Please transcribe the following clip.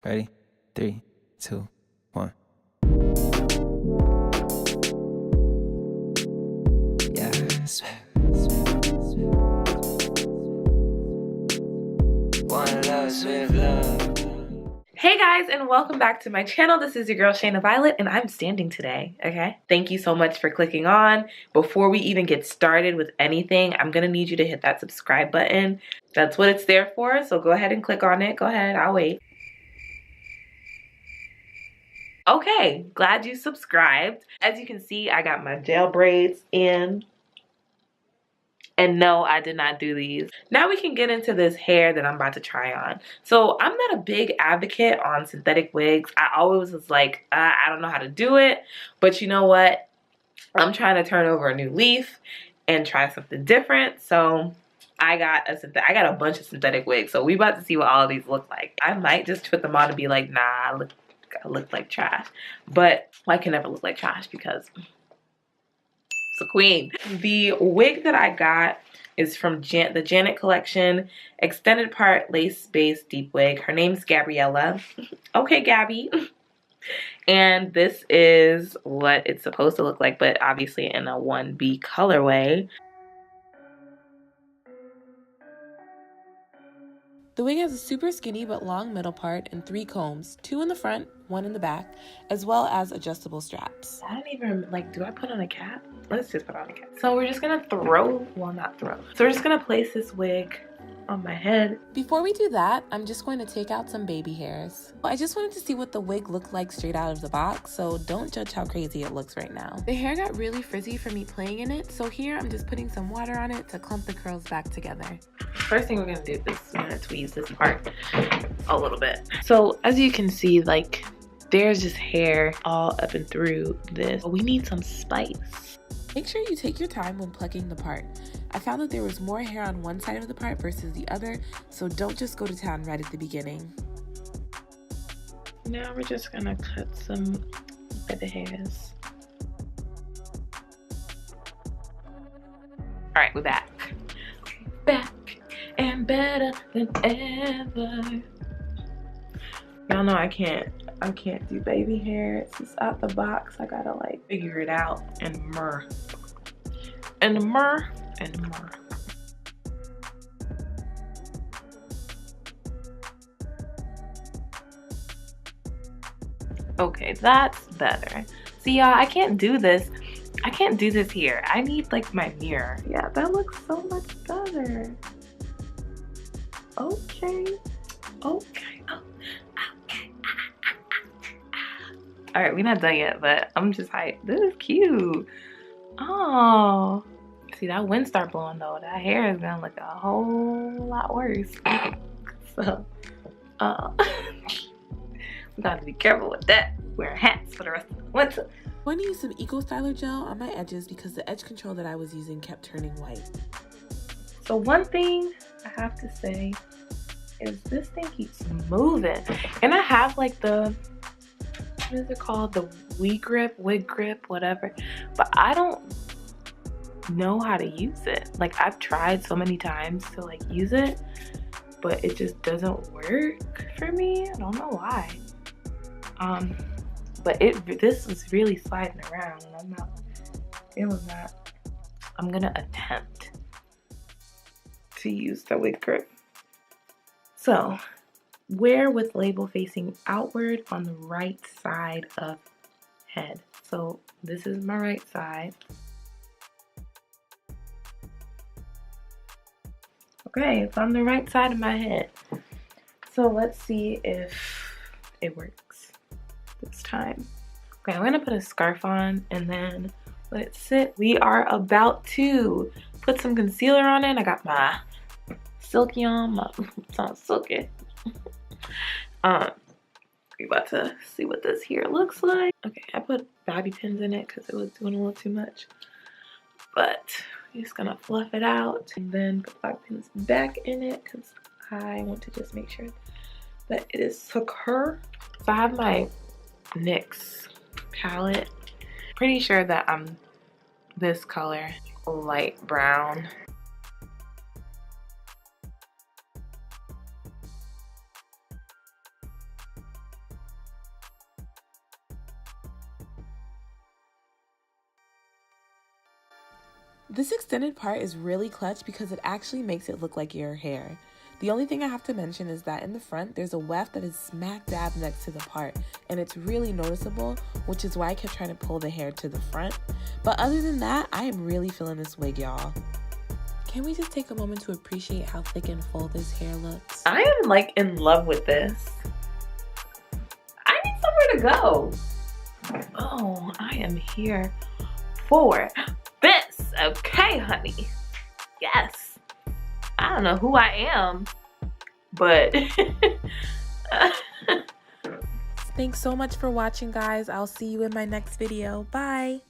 Ready? 3, 2, 1. Yes. One love, swift love. Hey guys, and welcome back to my channel. This is your girl Shayna Violet, and I'm standing today, okay? Thank you so much for clicking on. Before we even get started with anything, I'm gonna need you to hit that subscribe button. That's what it's there for, so go ahead and click on it. Go ahead, I'll wait. Okay, glad you subscribed. As you can see, I got my gel braids in. And no, I did not do these. Now we can get into this hair that I'm about to try on. So I'm not a big advocate on synthetic wigs. I always was like, I don't know how to do it. But you know what? I'm trying to turn over a new leaf and try something different. So I got a bunch of synthetic wigs. So we about to see what all of these look like. I might just put them on and be like, nah, I look like trash. But I can never look like trash because a queen. The wig that I got is from the Janet collection, extended part lace base deep wig. Her name's Gabriela. Okay, Gabby. And this is what it's supposed to look like, but obviously in a 1B colorway. The wig has a super skinny but long middle part and 3 combs, 2 in the front, 1 in the back, as well as adjustable straps. I don't even, like, do I put on a cap? Let's just put on a cap. So we're just gonna not throw. So we're just gonna place this wig on my head. Before we do that, I'm just going to take out some baby hairs. I just wanted to see what the wig looked like straight out of the box, so don't judge how crazy it looks right now. The hair got really frizzy from me playing in it, so here I'm just putting some water on it to clump the curls back together. First thing we're gonna do is we're gonna tweeze this part a little bit. So as you can see, like, there's just hair all up and through this. We need some spice. Make sure you take your time when plucking the part. I found that there was more hair on one side of the part versus the other, so don't just go to town right at the beginning. Now we're just gonna cut some of the hairs. All right, we're back. Back and better than ever. Y'all know I can't do baby hair. It's just out the box. I gotta like figure it out and myrrh. Okay, that's better. See, y'all, I can't do this. I can't do this here. I need like my mirror. Yeah, that looks so much better. Okay. Oh, okay. All right, we're not done yet, but I'm just hyped. This is cute. Oh, see, that wind start blowing though. That hair is gonna look a whole lot worse. So, we gotta be careful with that. Wearing hats for the rest of the winter. I'm going to use some Eco Styler gel on my edges because the edge control that I was using kept turning white. So one thing I have to say is this thing keeps moving. And I have like the, what is it called? The wig grip, whatever. But I don't know how to use it. Like, I've tried so many times to like use it, but it just doesn't work for me. I don't know why. But this was really sliding around and I'm not feeling that. I'm gonna attempt to use the wig grip. So, wear with label facing outward on the right side of head. So this is my right side. Okay, it's on the right side of my head. So let's see if it works this time. Okay, I'm gonna put a scarf on and then let it sit. We are about to put some concealer on it. I got my silky on, it's not silky. We about to see what this here looks like. Okay, I put bobby pins in it because it was doing a little too much. But I'm just gonna fluff it out and then put bobby pins back in it because I want to just make sure that it is secure. So I have my NYX palette. Pretty sure that I'm this color, light brown. This extended part is really clutch because it actually makes it look like your hair. The only thing I have to mention is that in the front, there's a weft that is smack dab next to the part, and it's really noticeable, which is why I kept trying to pull the hair to the front. But other than that, I am really feeling this wig, y'all. Can we just take a moment to appreciate how thick and full this hair looks? I am like in love with this. I need somewhere to go. Oh, I am here for this. Okay, honey. Yes. I don't know who I am, but Thanks so much for watching, guys. I'll see you in my next video. Bye.